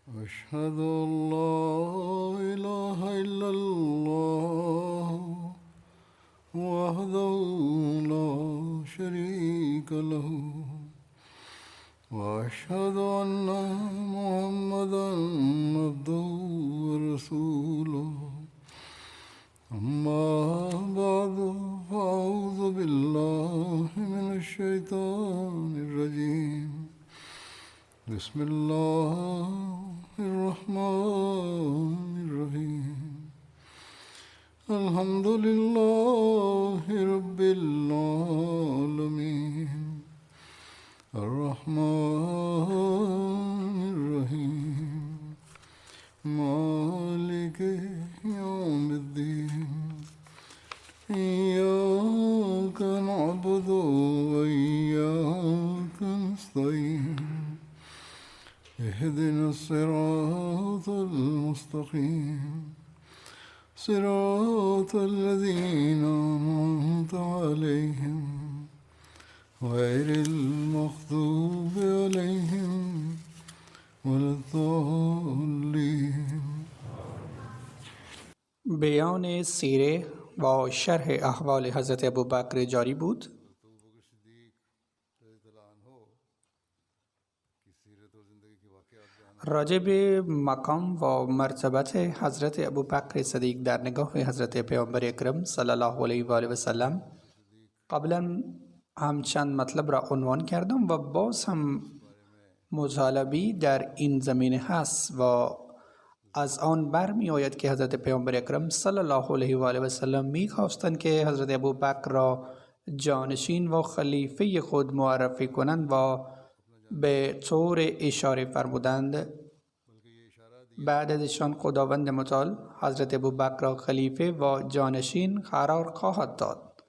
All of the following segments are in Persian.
أشهد أن لا إله إلا الله وحده لا شريك له وأشهد أن محمدا عبده ورسوله أما بعد فأعوذ بالله من الشيطان الرجيم بسم الله الرحمن الرحيم الحمد لله رب العالمين الرحمن الرحيم مالك يوم الدين إياك نعبد وإياك نستعين اهدنا الصراط المستقيم صراط الذين أنعمت عليهم غير المغضوب عليهم ولا الضالين. بیان سیره و شرح احوال حضرت ابوبکر جاری بود. راجع به مقام و مرتبت حضرت ابوبکر صدیق در نگاه حضرت پیامبر اکرم صلی الله علیه و آله و سلم قبلا هم چند مطلب را عنوان کردم و باز هم مطالبی در این زمینه هست و از آن برمی آید که حضرت پیامبر اکرم صلی الله علیه و آله و سلم می خواستند که حضرت ابوبکر را جانشین و خلیفه خود معرفی کنند و به طور اشاره فرمودند بعد ازشان خداوند متعال حضرت ابوبکر را خلیفه و جانشین قرار خواهد داد.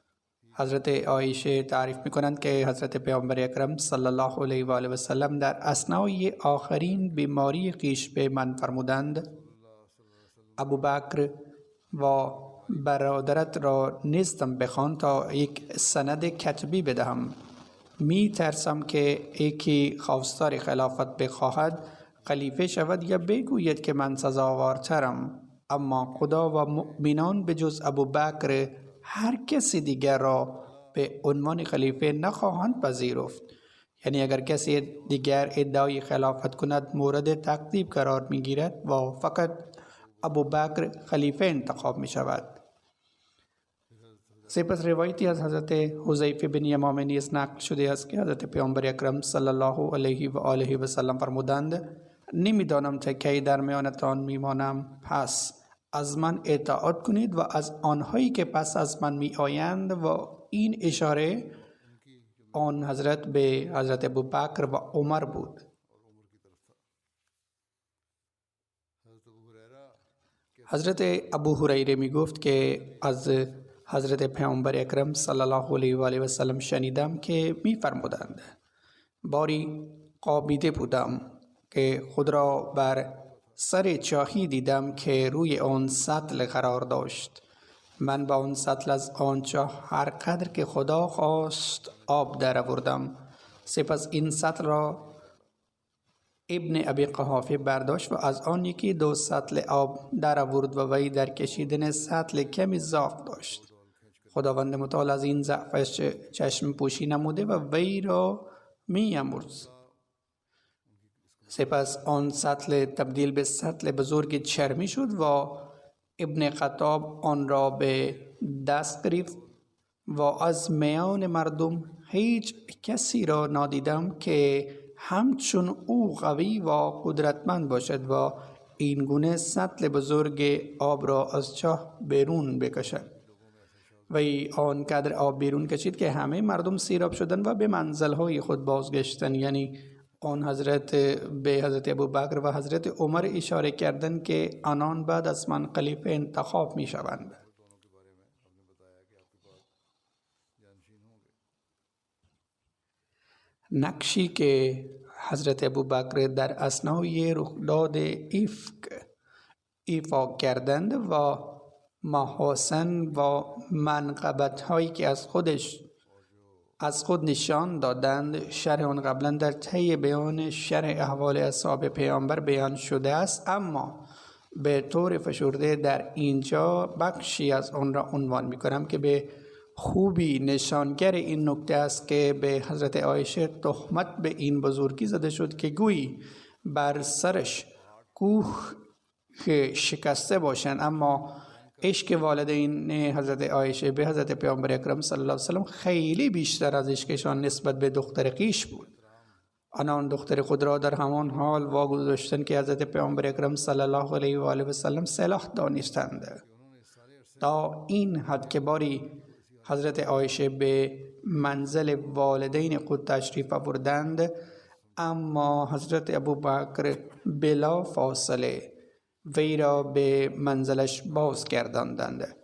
حضرت عایشه تعریف می‌کنند که حضرت پیامبر اکرم صلی الله علیه و آله و سلم در اثنای آخرین بیماری خویش به من فرمودند ابوبکر و برادرت را نزدم بخوان تا یک سند کتبی بدهم. می ترسم که یکی خواستار خلافت بخواهد خلیفه شود یا بگوید که من سزاوارترم، اما خدا و مؤمنان به جز ابوبکر هر کسی دیگر را به عنوان خلیفه نخواهند پذیرفت. یعنی اگر کسی دیگر ادعای خلافت کند مورد تکذیب قرار می گیرد و فقط ابوبکر خلیفه انتخاب می شود. سپس روایتی از حضرت حذیفه بن یمامه نیز نقل شده است که حضرت پیامبر اکرم صلی الله علیه و آله و سلم فرمودند نمیدانم تا کی در میانتان میمانم، پس از من اطاعت کنید و از آنهایی که پس از من می آیند. و این اشاره آن حضرت به حضرت ابوبکر و عمر بود. حضرت ابو هریره می گفت که از حضرت پیامبر اکرم صلی الله علیه و آله و سلم شنیدم که می فرمودند باری خوابیده بودم که خود را بر سر چاهی دیدم که روی آن سطل قرار داشت. من با آن سطل از آن چاه هر قدر که خدا خواست آب در آوردم. سپس این سطل را ابن ابی قحافه برداشت و از آن یکی دو سطل آب در آورد و وی در کشیدن سطل کمی ضعف داشت. خداوند متعال از این ضعفش چشم پوشی نموده و وی را می امرز. سپس آن سطل تبدیل به سطل بزرگ چرمی شد و ابن خطاب آن را به دست گرفت و از میان مردم هیچ کسی را ندیدم که همچون او قوی و قدرتمند باشد و این گونه سطل بزرگ آب را از چاه بیرون بکشد. وی آنقدر آب بیرون کشید که همه مردم سیراب شدند و به منزل‌های خود بازگشتند. یعنی آن حضرت به حضرت ابوبکر و حضرت عمر اشاره کردند که آنان بعد از من خلیفه انتخاب می شوند. نقشی که حضرت ابوبکر در اثنای رخداد افک ایفا کردند و محاسن و منقبت هایی که از خودش از خود نشان دادند. شرح آن قبلا در طی بیان شرح احوال اصحاب پیامبر بیان شده است، اما به طور فشرده در اینجا بخشی از آن را عنوان می کنم که به خوبی نشانگر این نکته است که به حضرت عایشه تهمت به این بزرگی زده شد که گویی بر سرش کوه شکسته باشند، اما عشق والدین حضرت عایشه به حضرت پیامبر اکرم صلی الله علیه و سلم خیلی بیشتر از عشقشان نسبت به دختر خویش بود. آنان دختر خود را در همان حال واگذاشتند که حضرت پیامبر اکرم صلی الله علیه و آله و سلم سلاح دانستند، تا این حد که باری حضرت عایشه به منزل والدین خود تشریف آوردند، اما حضرت ابوبکر بلا فاصله وی را به منزلش بازگرداندند.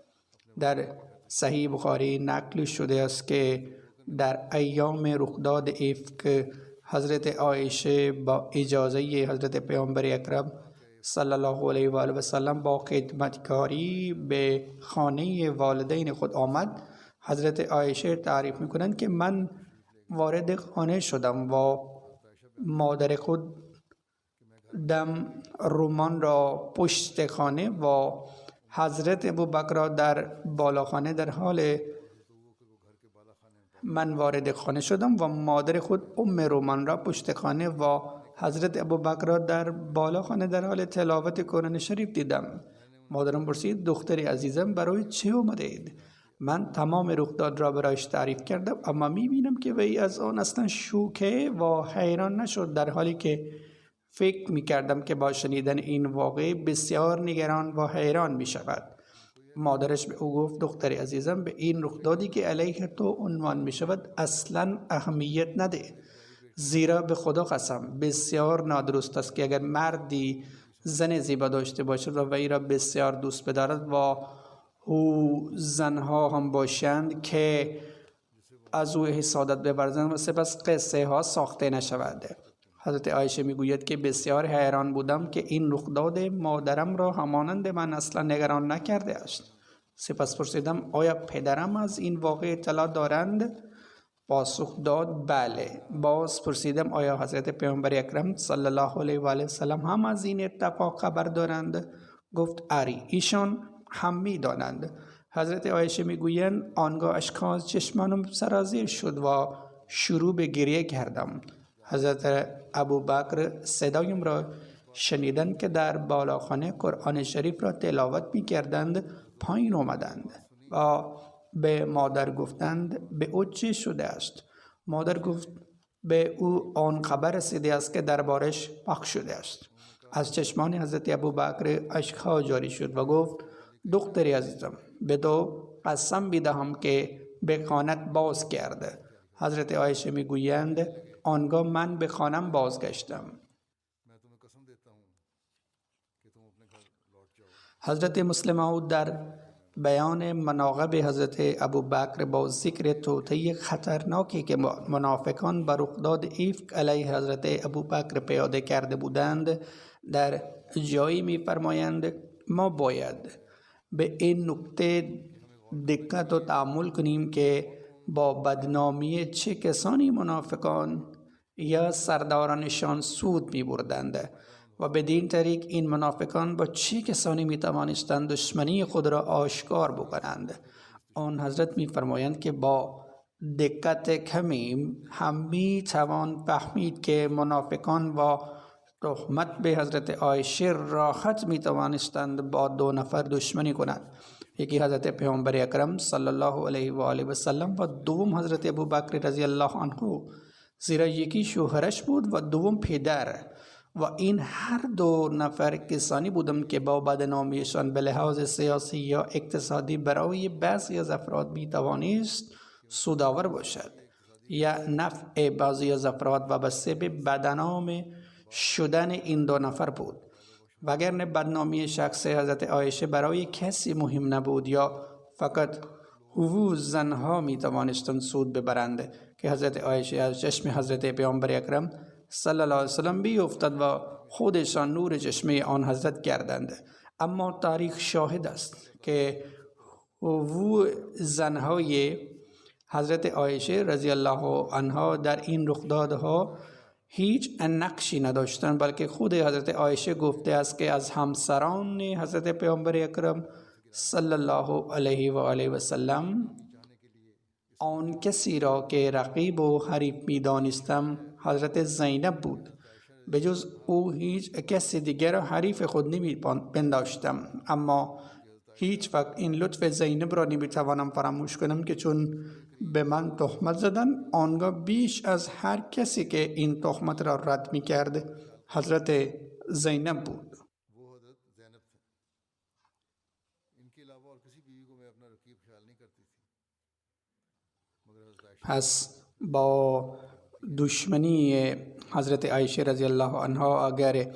در صحیح بخاری نقل شده است که در ایام رخداد افک حضرت عایشه با اجازه حضرت پیامبر اکرم صلی الله علیه و آله و سلم با خدمتکاری به خانه والدین خود آمد. حضرت عایشه تعریف می‌کنند که من وارد خانه شدم و مادر خود دم رومان را پشت خانه و حضرت ابوبکر را در بالاخانه. در حال من وارد خانه شدم و مادر خود رومان را پشت خانه و حضرت ابوبکر را در بالاخانه در حال تلاوت قرآن شریف دیدم. مادرم پرسید دختر عزیزم برای چه آمدید؟ من تمام رخداد را برایش تعریف کردم، اما میبینم که وی از آن اصلا شوکه و حیران نشد، در حالی که فکر میکردم که با شنیدن این واقعه بسیار نگران و حیران میشود. مادرش به او گفت دختر عزیزم به این رخدادی که علیه تو عنوان میشود اصلا اهمیت نده، زیرا به خدا قسم بسیار نادرست است که اگر مردی زن زیبا داشته باشد و وی را بسیار دوست بدارد و او زنها هم باشند که از او حسادت بورزند و سپس قصه ها ساخته نشود. حضرت عایشه میگوید که بسیار حیران بودم که این رخداد مادرم را همانند من اصلا نگران نکرده است. سپس پرسیدم آیا پدرم از این واقعه اطلاع دارند؟ پاسخ داد بله. باز پرسیدم آیا حضرت پیامبر اکرم صلی الله علیه و آله و سلم هم از این اتفاق خبر دارند؟ گفت آری، ایشان هم می دانند. حضرت عایشه میگویند آنگاه اشک از چشمانم سرازیر شد و شروع به گریه کردم. حضرت ابوبکر صدایم را شنیدند که در بالاخانه قرآن شریف را تلاوت می کردند، پایین آمدند و به مادر گفتند به او چه شده است؟ مادر گفت به او آن خبر رسیده است که دربارش پخش شده است. از چشمان حضرت ابوبکر اشک‌ها جاری شد و گفت دختری عزیزم به تو قسم می‌دهم که به خانت باز کرده. حضرت عایشه میگویند آنگاه من به خانم بازگشتم. حضرت مسلم موعود در بیان مناقب حضرت ابوبکر با ذکر توطئه خطرناکی که منافقان بر رخداد افک علیه حضرت ابوبکر پیاده کرده بودند در جایی می‌فرمایند ما باید به این نکته دقت و تأمل کنیم که با بدنامی چه کسانی منافقان یا سردارانشان سود می بردند و بدین طریق این منافقان با چه کسانی می توانستند دشمنی خود را آشکار بکنند. آن حضرت می فرمایند که با دقت کمی هم می توان فهمید که منافقان و تهمت به حضرت عایشه راحت می توانستند با دو نفر دشمنی کنند، یکی حضرت پیامبر اکرم صلی الله علیه و آله و سلم و دوم حضرت ابوبکر رضی الله عنه، زیرا یکی شوهرش بود و دوم پدر، و این هر دو نفر کسانی بودند که با بدنامیشان به لحاظ سیاسی یا اقتصادی برای بعضی از افراد می توانست سودآور باشد یا نفع بعضی از افراد وابسته به بدنام شدن این دو نفر بود. وگرنه بدنامی شخص حضرت عایشه برای کسی مهم نبود یا فقط حقوق زنها می توانستند سود ببرند که حضرت عایشه از چشم حضرت پیامبر اکرم صلی الله علیه و سلم بیفتد و خودشان نور چشمه آن حضرت گردند. اما تاریخ شاهد است که حقوق زنهای حضرت عایشه رضی الله عنها در این رخدادها هیچ نقشی نداشتند، بلکه خود حضرت عایشه گفته است که از همسران حضرت پیامبر اکرم صلی الله علیه و آله و سلم آن کسی را که رقیب و حریف می دانستم حضرت زینب بود. به جز او هیچ کسی دیگر را حریف خود نمی پنداشتم، اما هیچ وقت این لطف زینب را نمی توانم فراموش کنم که چون به من تهمت زدن، آنگاه بیش از هر کسی که این تهمت را رد می کرد حضرت زینب بود. वो हजरत ज़ैनब थे। इनके अलावा और किसी बीवी को मैं अपना रकीब ख्याल नहीं करती थी, मगर हजरत आयशा پس با دشمنی حضرت عایشه رضی الله عنها اگر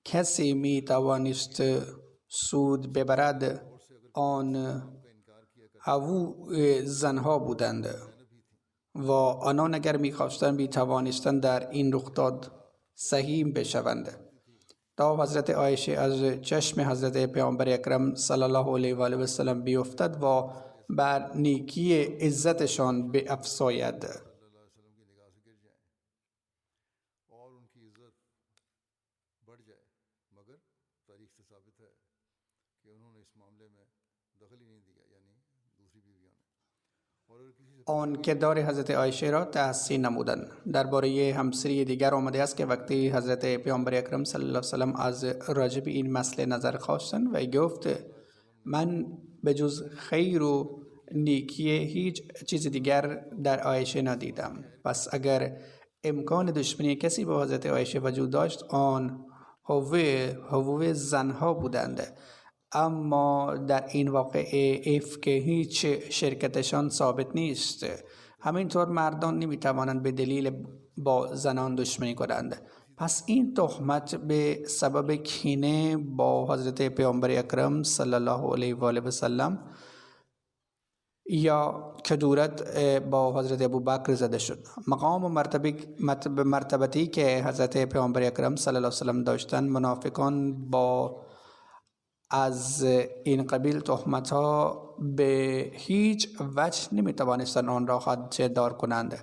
کسی می توانست سود ببرد، آن او زنها بودند و آنان اگر می خواستند می توانستند در این رخداد سهیم بشوند. تا حضرت عایشه از چشم حضرت پیامبر اکرم صلی الله علیه و آله و سلم بیفتد و بر نیکی عزتشان بیفزاید. सल्लल्लाहु अलैहि वसल्लम की निगाह से गिर जाएं और उनकी इज्जत बढ़ जाए, मगर तारीख से साबित है कि उन्होंने इस मामले में दखल ही नहीं दिया, यानी दूसरी बीवियों ने। और अगर किसी से آن کردار حضرت عایشه را تحسین نمودند. درباره همسری دیگر آمده است که وقتی حضرت پیامبر اکرم صلی الله علیه و سلم از راجع به این مسئله نظر خواستند و گفت من به جز خیر و نیکی هیچ چیز دیگر در عایشه ندیدم. پس اگر امکان دشمنی کسی با حضرت عایشه وجود داشت، آن حقوق زنها بودند، اما در این واقعه افک هیچ شرکتشان ثابت نیست. همینطور مردان نمیتوانند به دلیل با زنان دشمنی کنند. پس این تهمت به سبب کینه با حضرت پیامبر اکرم صلی الله علیه و آله و سلم یا کدورت با حضرت ابوبکر زده شد. مقام و مرتبتی که حضرت پیامبر اکرم صلی الله علیه و سلم داشتند، منافقان با از این قبیل تهمت ها به هیچ وجه نمی توانستند آن را خدشه دار کنند.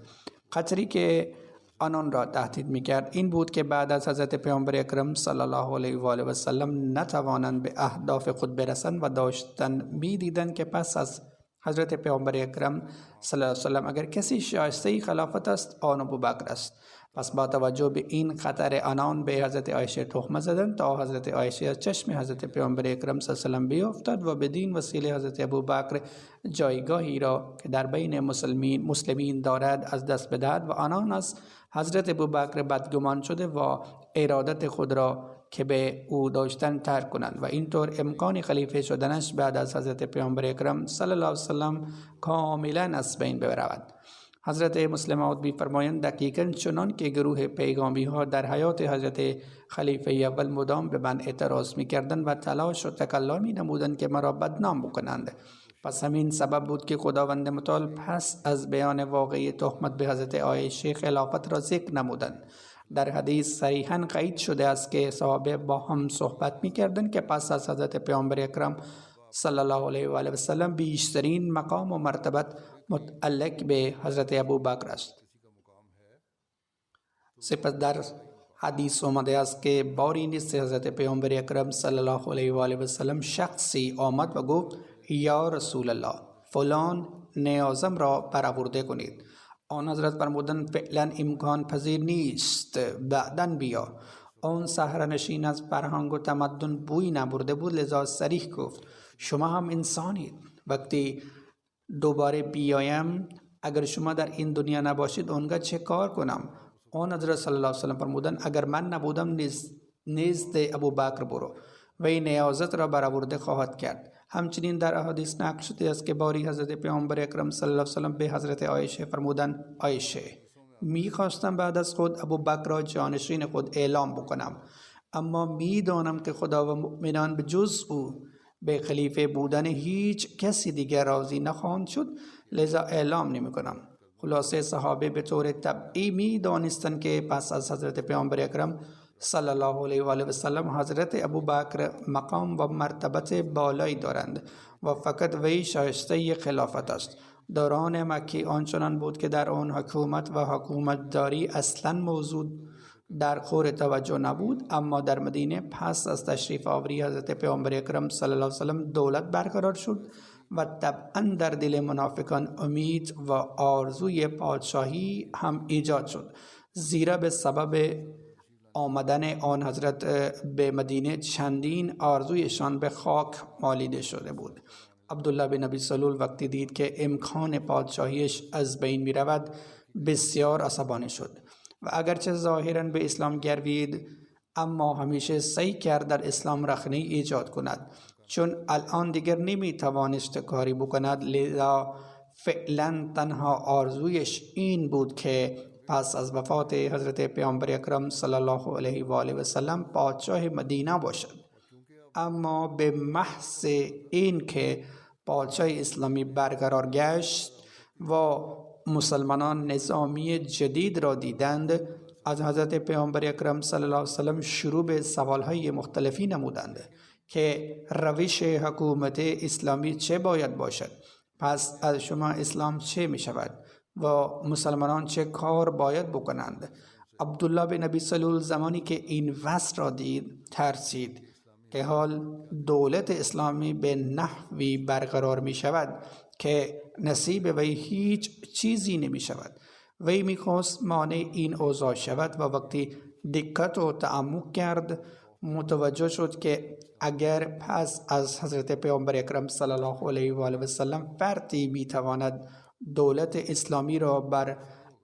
خطری که آنان را تهدید می کرد این بود که بعد از حضرت پیامبر اکرم صلی الله علیه و آله و سلم نتوانند به اهداف خود برسند و داشتند می دیدند که پس از حضرت پیامبر اکرم صلی الله علیه و سلم اگر کسی شایسته خلافت است، آن ابوبکر است. پس با توجه به این خطر، آنان به حضرت عایشه تهمت زدند تا حضرت عایشه از چشم حضرت پیامبر اکرم صلی الله علیه و سلم بیفتد و بدین وسیله حضرت ابوبکر جایگاهی را که در بین مسلمین دارد از دست بدهد و آنان از حضرت ابوبکر بدگمان شده و ارادت خود را که به او داشتن ترک کنند و اینطور امکان خلیفه شدنش بعد از حضرت پیامبر اکرم صلی الله علیه و سلم کاملا از بین برود. حضرت مسلم موعود می‌فرمایند دقیقاً چنان که گروه پیغامی ها در حیات حضرت خلیفه اول مدام به من اعتراض می‌کردند و تلاش و تکلا می‌نمودند که مرا بدنام بکنند. پس همین سبب بود که خداوند متعال پس از بیان واقعی تهمت به حضرت عایشه خلافت را ذکر نمودند. در حدیث صریحاً قید شده است که صحابه با هم صحبت می‌کردند که پس از حضرت پیامبر اکرم صلی الله علیه و آله و سلم بیشترین مقام و مرتبت متعلق به حضرت ابوبکر است. سپس در حدیث آمده است که باری نیست حضرت پیامبر اکرم صلی الله علیه و آله و سلم شخصی آمد و گفت یا رسول الله فلان نیازم را برآورده کنید. آن حضرت فرمودند فعلا امکان پذیر نیست، بعداً بیا. آن صحرانشین از فرهنگ و تمدن بوی نبرده بود، لذا صریح گفت شما هم انسانید. وقتی دوباره بیایم اگر شما در این دنیا نباشید آنگاه چه کار کنم؟ آن حضرت صلی الله علیه و سلم فرمودند اگر من نبودم نزد ابوبکر برو، وی نیازت را برآورده خواهد کرد. همچنین در احادیث نقل شده است که باری حضرت پیامبر اکرم صلی الله علیه و سلم به حضرت عایشه فرمودند عایشه می‌خواستم بعد از خود ابوبکر را جانشین خود اعلام بکنم، اما می‌دانم که خدا و مؤمنان به جز او به خلیفه بودن هیچ کسی دیگر راضی نخواهند شد، لذا اعلام نمی‌کنم. خلاصه صحابه به طور طبیعی می‌دانستند که پس از حضرت پیامبر اکرم صلی الله علیه و آله و سلم حضرت ابوبکر مقام و مرتبت بالایی دارند و فقط وی شایسته خلافت است. دوران مکی آنچنان بود که در آن حکومت و حکومتداری اصلا موضوع در خور توجه نبود، اما در مدینه پس از تشریف آوری حضرت پیامبر اکرم صلی الله علیه وسلم دولت برقرار شد و طبعا در دل منافقان امید و آرزوی پادشاهی هم ایجاد شد، زیرا به سبب آمدن آن حضرت به مدینه چندین آرزویشان به خاک مالیده شده بود. عبدالله بن ابی سلول وقتی دید که امکان پادشاهیش از بین می رود بسیار عصبانی شد و اگرچه ظاهراً به اسلام گروید، اما همیشه سعی کرد در اسلام رخنه ایجاد کند، چون الان دیگر نمی توانست کاری بکند. لذا فعلا تنها آرزویش این بود که پس از وفات حضرت پیامبر اکرم صلی الله علیه و آله و سلم پادشاه مدینه باشد. اما به محض این که پادشاه اسلامی برقرار گشت و مسلمانان نظامی جدید را دیدند، از حضرت پیامبر اکرم صلی الله علیه و سلم شروع به سوالهای مختلفی نمودند که روش حکومت اسلامی چه باید باشد، پس از شما اسلام چه می شود و مسلمانان چه کار باید بکنند. عبدالله بن ابی سلول زمانی که این وضع را دید ترسید که حال دولت اسلامی به نحوی برقرار می شود که نصیب وی هیچ چیزی نمی شود. وی می خواست مانع این اوضاع شود و وقتی دقت و تعمق کرد متوجه شد که اگر پس از حضرت پیامبر اکرم صلی الله علیه و آله و سلم فردی می تواند دولت اسلامی را بر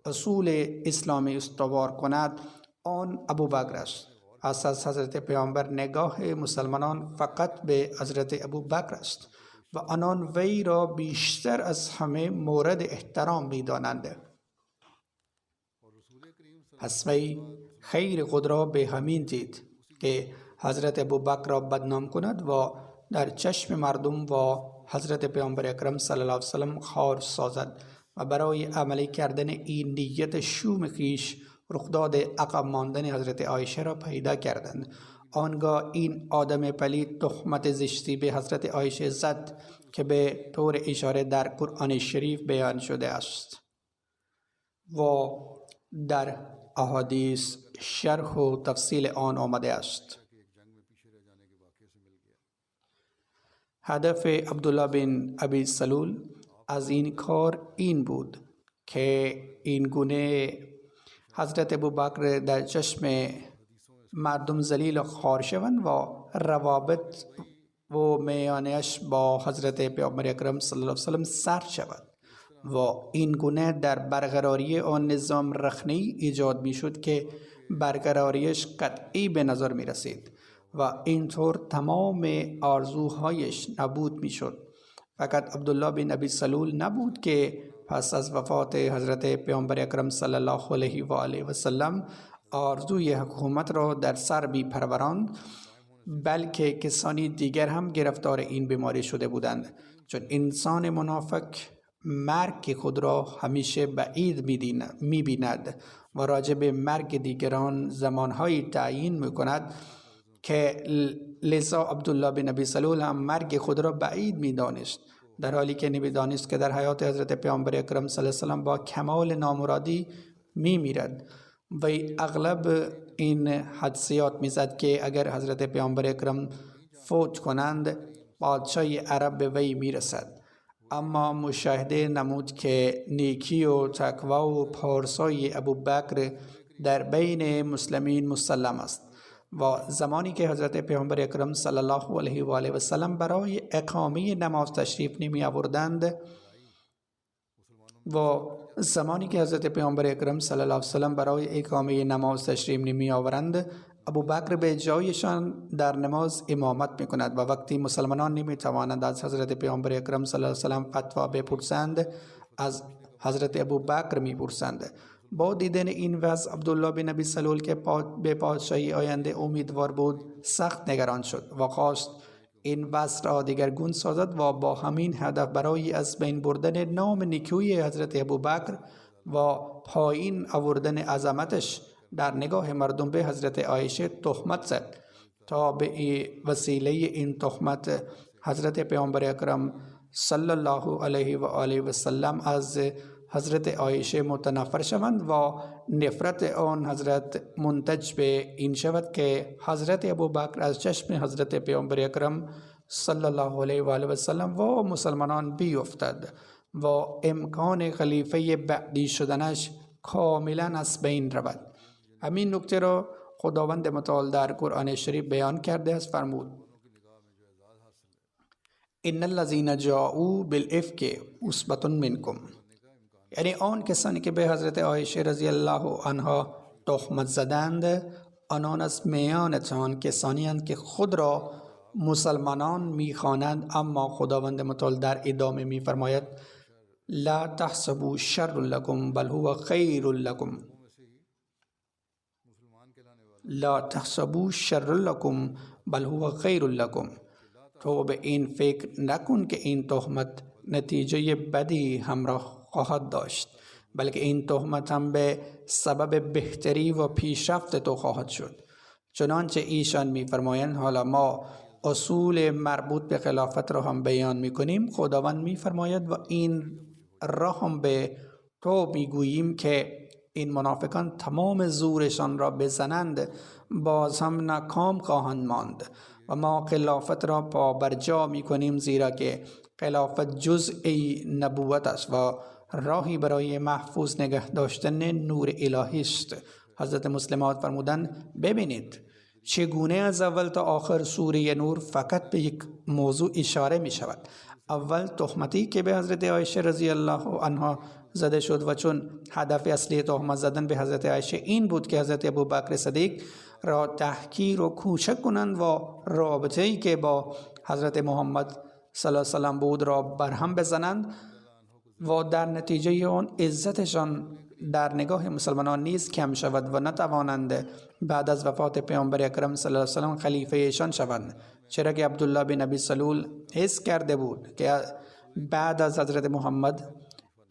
اصول اسلامی استوار کند، آن ابوبکر است. از حضرت پیامبر نگاه مسلمانان فقط به حضرت ابوبکر است و آنان وی را بیشتر از همه مورد احترام می دانند. پس وی خیر خود را به همین دید که حضرت ابوبکر را بدنام کند و در چشم مردم و حضرت پیامبر اکرم صلی الله علیه و سلم خار سازد و برای عملی کردن این نیت شوم خویش رخداد عقب ماندن حضرت عایشه را پیدا کردند. آنگاه این آدم پلید تهمت زشتی به حضرت عایشه زد که به طور اشاره در قرآن شریف بیان شده است و در احادیث شرح و تفصیل آن آمده است. هدف عبدالله بن ابی سلول از این کار این بود که این گونه حضرت ابوبکر در چشم مردم ذلیل و خوار شوند و روابط و میانش با حضرت پیامبر اکرم صلی الله علیه و سلم سرد شود و این گونه در برقراری آن نظام رخنه ایجاد می شد که برقراریش قطعی به نظر می رسید و اینطور تمام آرزوهایش نابود می شد. فقط عبدالله بن ابی سلول نبود که پس از وفات حضرت پیامبر اکرم صلی الله علیه و آله و سلم آرزوی حکومت را در سر بی پروراند، بلکه کسانی دیگر هم گرفتار این بیماری شده بودند، چون انسان منافق مرگ خود را همیشه بعید می بیند و راجع به مرگ دیگران زمانهایی تعیین می کند که لذا عبدالله بن ابی سلول هم مرگ خود را بعید می دانست، در حالی که نمی دانست که در حیات حضرت پیامبر اکرم صلی الله علیه و سلم با کمال نامرادی می میرد. وی اغلب این حدسیات می زد که اگر حضرت پیامبر اکرم فوت کنند پادشاهی عرب به وی می رسد، اما مشاهده نمود که نیکی و تقوا و پارسای ابوبکر در بین مسلمین مسلم است و زمانی که حضرت پیامبر اکرم صلی الله علیه و آله و سلم برای اقامه نماز تشریف نمی آوردند و زمانی که حضرت پیامبر اکرم صلی الله علیه و سلم برای اقامه نماز تشریف نمی آورند، ابوبکر به جایشان در نماز امامت می کند و وقتی مسلمانان نمی توانند از حضرت پیامبر اکرم صلی الله علیه و سلم فتوا بپرسند، از حضرت ابوبکر می پرسند. با دیدن این وضع عبدالله بن ابی سلول که به پادشاهی آینده امیدوار بود سخت نگران شد و خواست این وضع را دیگرگون سازد و با همین هدف برای از بین بردن نام نیکوی حضرت ابوبکر و پایین آوردن عظمتش در نگاه مردم به حضرت عایشه تهمت زد تا به وسیله این تهمت حضرت پیامبر اکرم صلی الله علیه و آله و سلم از حضرت عایشه متنفر شوند و نفرت آن حضرت منتج به این شود که حضرت ابوبکر از چشم حضرت پیامبر اکرم صلی الله علیه و آله و سلم و مسلمانان بیفتد و امکان خلیفه بعدی شدنش کاملا از بین رود. همین نکته را خداوند متعال در قرآن شریف بیان کرده است. فرمود ان الذین جاءوا بالافک عصبة منکم، یعنی آن کسانی که به حضرت عایشه رضی الله عنها تهمت زدند آنان از میانتان کسانی اند که خود را مسلمانان میخوانند، اما خداوند متعال در ادامه میفرماید لا تحسبوا شر لكم بل هو خیر لكم، لا تحسبوا شر لكم بل هو خیر لكم. تو به این فکر نکن که این تهمت نتیجه بدی همراه خواهد داشت، بلکه این تهمت هم به سبب بهتری و پیشرفت تو خواهد شد. چنانچه ایشان میفرمایند حالا ما اصول مربوط به خلافت را هم بیان میکنیم، خداوند میفرماید و این را هم به تو میگوییم که این منافقان تمام زورشان را بزنند باز هم ناکام خواهند ماند و ما خلافت را پابرجا میکنیم، زیرا که خلافت جزئی نبوت است و راهی برای محفوظ نگه داشتن نور الهی است. حضرت مسلمات فرمودند ببینید چگونه از اول تا آخر سوره نور فقط به یک موضوع اشاره می شود. اول تهمتی که به حضرت عایشه رضی الله عنها زده شد و چون هدف اصلی تهمت زدن به حضرت عایشه این بود که حضرت ابوبکر صدیق را تحقیر و کوچک کنند و رابطه‌ای که با حضرت محمد صلی الله علیه و سلم بود را برهم بزنند و در نتیجه آن عزتشان در نگاه مسلمانان نیز کم شود و نتوانند بعد از وفات پیامبر اکرم صلی الله علیه و سلم خلیفه ایشان شوند، چرا که عبدالله بن ابی سلول حس کرده بود که بعد از حضرت محمد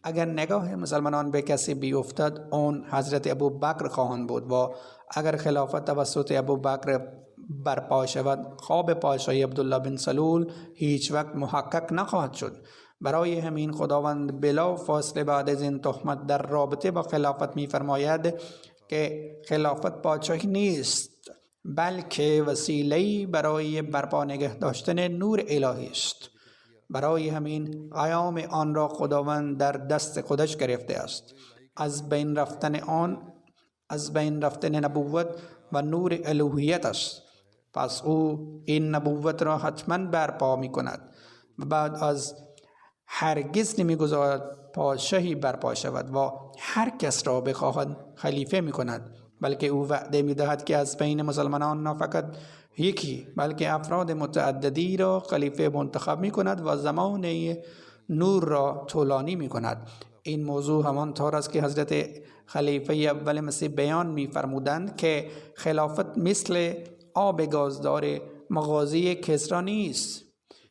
اگر نگاه مسلمانان به کسی بیفتد آن حضرت ابوبکر خواهند بود و اگر خلافت توسط ابوبکر برپا شود خواب پادشاهی عبدالله بن سلول هیچ وقت محقق نخواهد شد. برای همین خداوند بلا فاصله بعد از این تهمت در رابطه با خلافت می‌فرماید که خلافت پادشاهی نیست بلکه وسیله‌ای برای برپا نگه داشتن نور الهی است. برای همین قیام آن را خداوند در دست خودش گرفته است. از بین رفتن نبوت و نور الوهیت است. پس او این نبوت را حتما برپا می کند و بعد از هرگز نمیگذارد پادشاهی برپا شود و هر کس را بخواهد خلیفه می کند، بلکه او وعده می دهد که از بین مسلمانان نه فقط یکی بلکه افراد متعددی را خلیفه منتخب می کند و زمان نور را طولانی می کند. این موضوع همان طور است که حضرت خلیفه اول مسیح بیان می فرمودند که خلافت مثل آب گازدار مغازه کسری نیست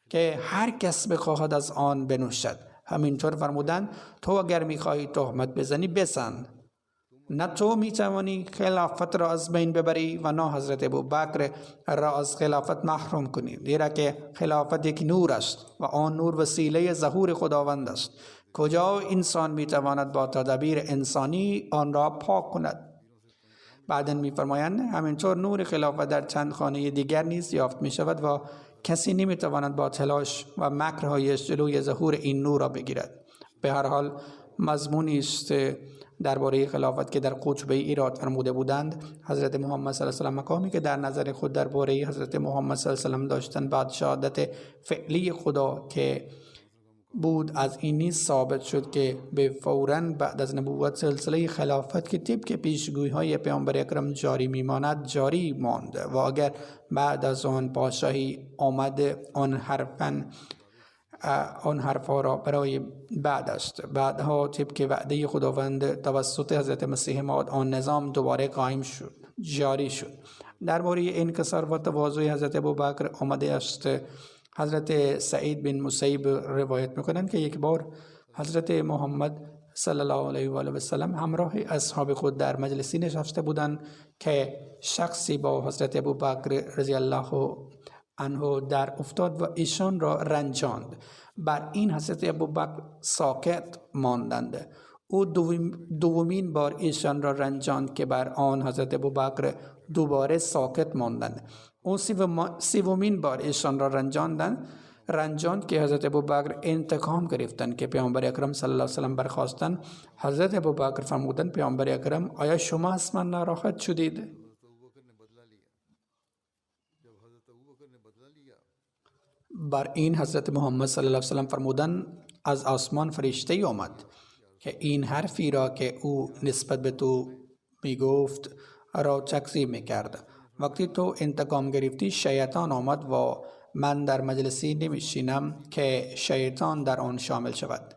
که هر کس بخواهد از آن بنوشد. همینطور فرمودند تو اگر میخواهی تهمت بزنی بزن، نه تو میتوانی خلافت را از بین ببری و نه حضرت ابوبکر را از خلافت محروم کنی، زیرا که خلافت یک نور است و آن نور وسیله ظهور خداوند است. کجا انسان میتواند با تدبیر انسانی آن را پاک کند؟ بعداً میفرمایند همینطور نور خلافت در چند خانه دیگر نیز یافت می شود و کسی نمیتواند با تلاش و مکرهایش جلوی ظهور این نور را بگیرد. به هر حال مضمونی است درباره خلافت که در قطبه ایراد فرموده بودند. حضرت محمد صلی الله علیه و آله مقامی که در نظر خود درباره حضرت محمد صلی الله علیه و آله داشتند بعد شهادت فعلی خدا که بود از این نیز ثابت شد که به فوراً بعد از نبوت سلسله خلافت که طبق پیشگویی‌های پیامبر اکرم جاری میماند جاری ماند و اگر بعد از آن پادشاهی آمد آن حرفها را برای بعد است. بعدها طبق وعده خداوند توسط حضرت مسیح ماد آن نظام دوباره قائم شد، جاری شد. درباره انکسار و تواضع حضرت ابوبکر آمده است. حضرت سعید بن مسیب روایت میکنند که یک بار حضرت محمد صلی الله علیه و آله و سلم همراه اصحاب خود در مجلسی نشسته بودند که شخصی با حضرت ابوبکر رضی الله عنه در افتاد و ایشان را رنجاند. بر این حضرت ابوبکر ساکت ماندند. او دومین بار ایشان را رنجاند که بر آن حضرت ابوبکر دوباره ساکت ماندند. او سومین بار ایشان را رنجاند که حضرت ابوبکر انتقام گرفتند که پیامبر اکرم صلی الله علیه و سلم برخاستند. حضرت ابوبکر فرمودند پیامبر اکرم آیا شما از من ناراحت شدید؟ بر این حضرت محمد صلی الله علیه و سلم فرمودند از آسمان فرشته آمد که این حرفی را که او نسبت به تو می گفت را تکذیب می کرد. وقتی تو انتقام گرفتی شیطان آمد و من در مجلسی نمیشینم که شیطان در آن شامل شود.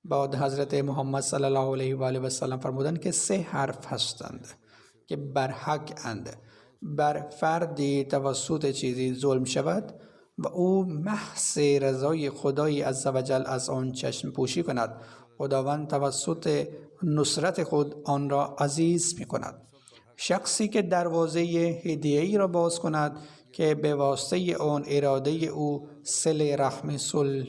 بعد حضرت محمد صلی الله علیه و آله و سلم فرمودند که 3 حرف هستند که بر حق اند. بر فردی توسط چیزی ظلم شود و او محض رضای خدای عزوجل از آن چشم پوشی کند. خداوند توسط نصرت خود آن را عزیز می کند. شخصی که دروازه هدیه‌ای را باز کند که به واسطه آن اراده او صله رحم صلح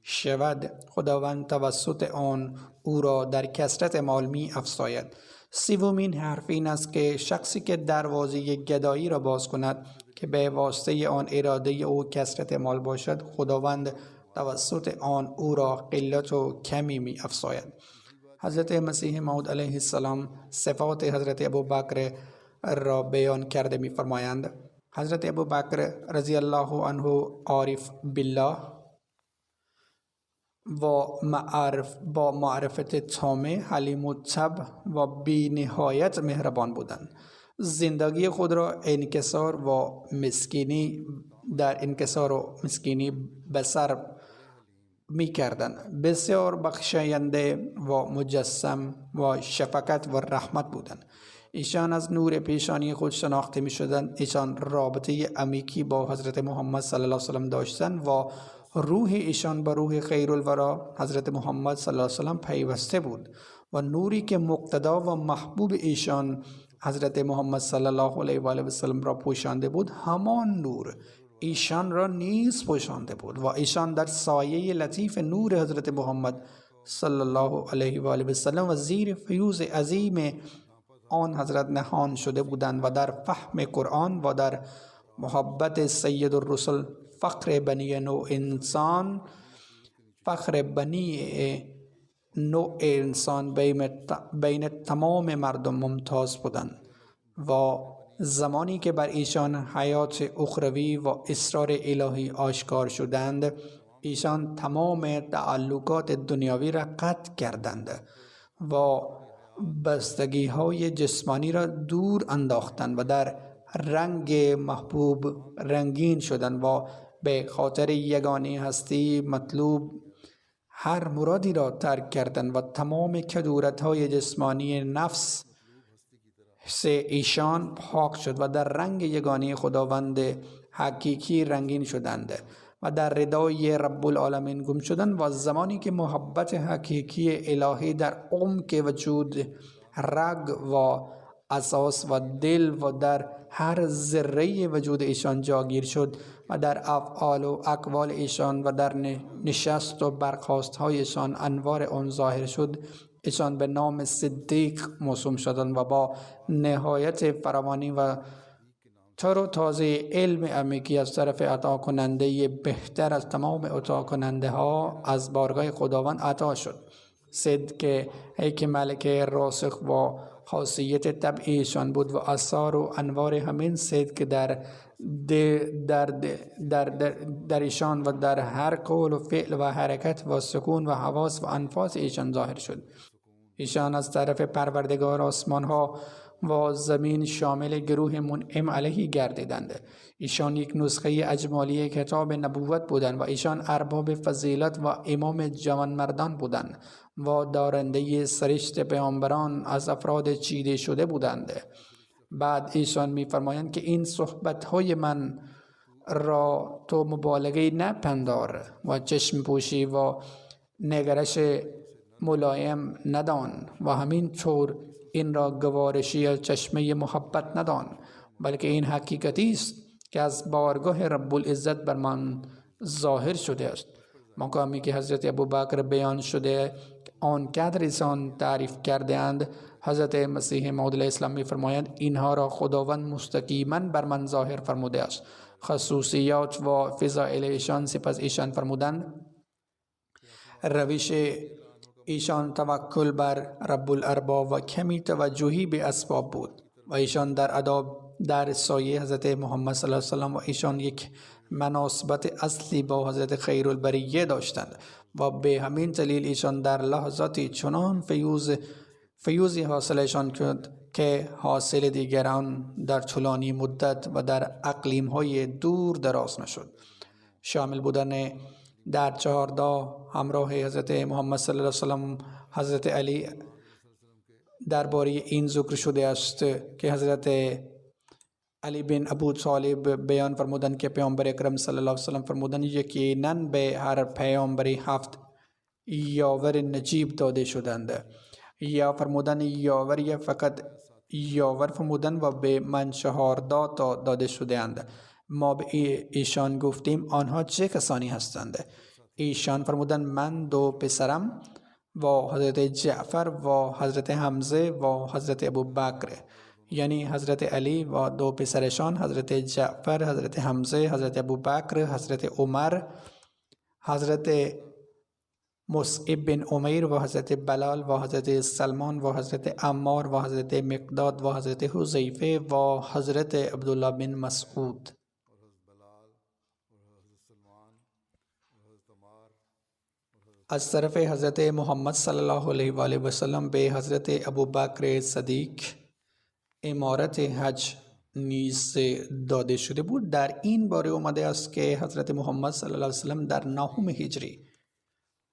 شود، خداوند توسط آن او را در کثرت مال می افزاید. سومین حرف این است که شخصی که دروازه گدایی را باز کند که به واسطه آن اراده او کثرت مال باشد، خداوند توسط آن او را قلت و کمی می افزاید. حضرت مسیح موعود علیه السلام صفات حضرت ابوبکر را بیان کرده می فرمایند. حضرت ابوبکر رضی الله عنه عارف بالله با معرفت تامه، حلیم و طبع و بی نهایت مهربان بودند. زندگی خود را انکسار و مسکینی بسر می کردند. بسیار بخشاینده و مجسم و شفقت و رحمت بودند. ایشان از نور پیشانی خود شناخته می شدند. ایشان رابطه عمیقی با حضرت محمد صلی الله علیه و سلم داشتند و روح ایشان با روح خیرالورا حضرت محمد صلی الله علیه و سلم پیوسته بود و نوری که مقتدا و محبوب ایشان حضرت محمد صلی الله علیه و آله و سلم را پوشانده بود، همان نور ایشان را نیز پوشانده بود و ایشان در سایه لطیف نور حضرت محمد صلی الله علیه و آله و سلم و زیر فیوز عظیم آن حضرت نهان شده بودند و در فهم قرآن و در محبت سید الرسل فخر بنی نوع انسان بین تمام مردم ممتاز بودند و زمانی که بر ایشان حیات اخروی و اسرار الهی آشکار شدند، ایشان تمام تعلقات دنیاوی را قطع کردند و بستگی های جسمانی را دور انداختند و در رنگ محبوب رنگین شدند و به خاطر یگانه هستی مطلوب هر مرادی را ترک کردند و تمام کدورت های جسمانی نفس سے ایشان پاک شد و در رنگ یگانه خداوند حقیقی رنگین شدند و در ردای رب العالمین گم شدند. و زمانی که محبت حقیقی الهی در عمق وجود، رگ و اساس و دل و در هر ذره وجود ایشان جاگیر شد و در افعال و اقوال ایشان و در نشست و برخاست هایشان انوار آن ظاهر شد، ایشان به نام صدیق موسوم شدند و با نهایت فراوانی و تر و تازه علم عمیقی از طرف عطا کننده بهتر از تمام عطا کننده ها از بارگاه خداوند عطا شد. صدق یک ملک راسخ و خاصیت طبعیشان بود و اثار و انوار همین صدق در ایشان و در هر قول و فعل و حرکت و سکون و حواس و انفاس ایشان ظاهر شد. ایشان از طرف پروردگار آسمان ها و زمین شامل گروه منعم علیه گردیدند. ایشان یک نسخه اجمالی کتاب نبوت بودند و ایشان ارباب فضیلت و امام جوانمردان بودند و دارنده سرشت پیامبران از افراد چیده شده بودند. بعد ایشان می‌فرمایند که این صحبت‌های من را تو مبالغه نپندار و چشم پوشی و نگرش ملایم ندان و همین طور این را گوارشی از چشمه محبت ندان، بلکه این حقیقتی است که از بارگاه رب العزت بر من ظاهر شده است. مقامی که حضرت ابوبکر بیان شده آنقدر ایشان تعریف کرده اند. حضرت مسیح موعود علیه السلام می فرمایند اینها را خداوند مستقیما بر من ظاهر فرموده است. خصوصیات و فضائل ایشان. سپس ایشان فرمودند روش ایشان توکل بر رب الارباب و کمی توجهی به اسباب بود و ایشان در آداب در سایه حضرت محمد صلی الله علیه و سلم و ایشان یک مناسبت اصلی با حضرت خیر البریه داشتند و به همین دلیل ایشان در لحظاتی چنان فیوزی حاصلشان کرد که حاصل دیگران در طولانی مدت و در اقلیم‌های دور دراز نشد. شامل بودن در 14 همراه حضرت محمد صلی الله علیه و سلم حضرت علی درباره این ذکر شده است که حضرت علی بن ابو طالب بیان فرمودند که پیامبر اکرم صلی الله علیه و سلم فرمودند یقیناً به هر پیامبری 7 یاور نجیب داده شدند. یا فرمودند یاور یا فقط یاور فرمودند و به من 14 تا داده شده اند. ما به ایشان گفتیم آنها چه کسانی هستند؟ ایشان فرمودند من 2 پسرم و حضرت جعفر و حضرت حمزه و حضرت ابوبکر، یعنی حضرت علی و 2 پسرشان حضرت جعفر، حضرت حمزه، حضرت ابوبکر، حضرت عمر، حضرت مصعب بن عمیر و حضرت بلال و حضرت سلمان و حضرت عمار و حضرت مقداد و حضرت حذیفه و حضرت عبدالله بن مسعود. از طرف حضرت محمد صلی الله علیه و آله و سلم به حضرت ابوبکر صدیق امارت حج نیز داده شده بود. در این باره آمده است که حضرت محمد صلی الله علیه و سلم در 9 هجری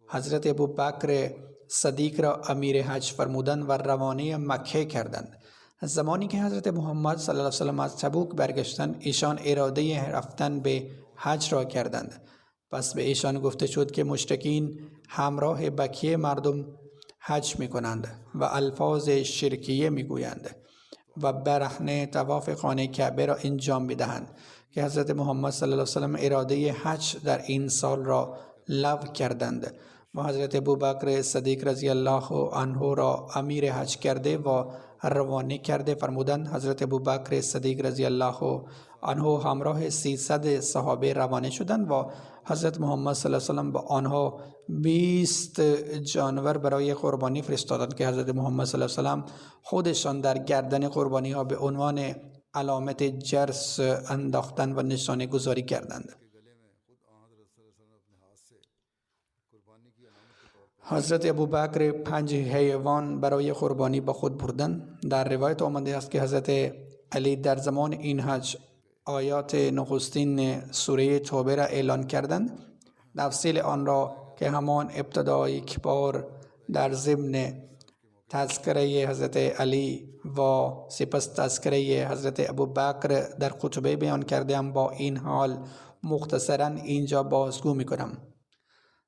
حضرت ابوبکر صدیق را امیر حج فرمودند و روانه مکه کردند. زمانی که حضرت محمد صلی الله علیه و سلم از تبوک برگشتند ایشان اراده رفتن به حج را کردند. پس به ایشان گفته شد که مشرکین همراه بقیه مردم حج می کنند و الفاظ شرکیه می گویند و برهنه طواف خانه کعبه را انجام می دهند که حضرت محمد صلی الله علیه و سلم اراده حج در این سال را لغو کردند و حضرت ابوبکر صدیق رضی الله عنه را امیر حج کرده و روانه کرده فرمودند حضرت ابوبکر صدیق رضی الله عنه همراه 300 صحابه روانه شدند و حضرت محمد صلی الله علیه و سلم با آنها 20 جانور برای قربانی فرستادند که حضرت محمد صلی الله علیه و سلم خودشان در گردن قربانی ها به عنوان علامت جرس انداختند و نشانه گذاری کردند. حضرت ابوبکر 5 حیوان برای قربانی با خود بردند. در روایت آمده است که حضرت علی در زمان این حج آیات نخستین سوره توبه را اعلان کردند. تفصیل آن را که همان ابتدای کبار در ضمن تذکره حضرت علی و سپس تذکره حضرت ابوبکر در خطبه بیان کردم، با این حال مختصرا اینجا بازگو میکنم.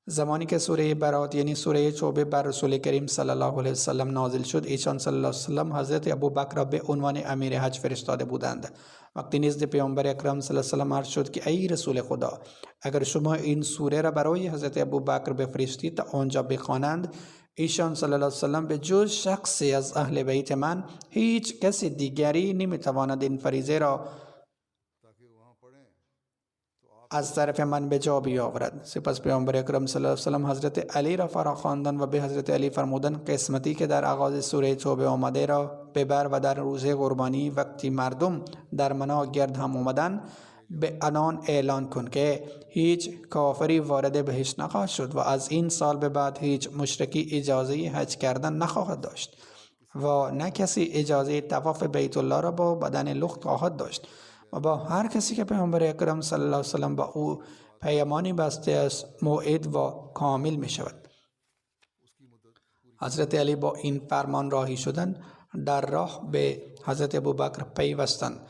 زمانی که سوره برات یعنی سوره توبه بر رسول کریم صلی الله علیه و سلم نازل شد، ایشان صلی الله علیه و سلم حضرت ابوبکر را به عنوان امیر حج فرستاده بودند. وقتی نزد پیامبر اکرم صلی الله علیه و سلم عرض شد که ای رسول خدا، اگر شما این سوره را برای حضرت ابوبکر بفرستید تا آنجا بخوانند، ایشان صلی الله علیه و سلم به جز شخصی از اهل بیت من هیچ کس دیگری نمیتواند این فریضه را از طرف من به جا بیاورد. سپس پیامبر اکرم صلی الله علیه و سلم حضرت علی را فرا خواندند و به حضرت علی فرمودند قسمتی که در آغاز سوره توبه آمده را ببر و در روز قربانی وقتی مردم در منا گرد هم آمدند به آنان اعلان کن که هیچ کافری وارد بهشت نخواهد شد و از این سال به بعد هیچ مشرکی اجازه حج کردن نخواهد داشت و نه کسی اجازه طواف بیت الله را با بدن لخت خواهد داشت و با هر کسی که پیامبر اکرم صلی الله علیه و سلم با او پیمانی بسته است موعد و کامل می شود. حضرت علی با این فرمان راهی شدند. در راه به حضرت ابوبکر پیوستند.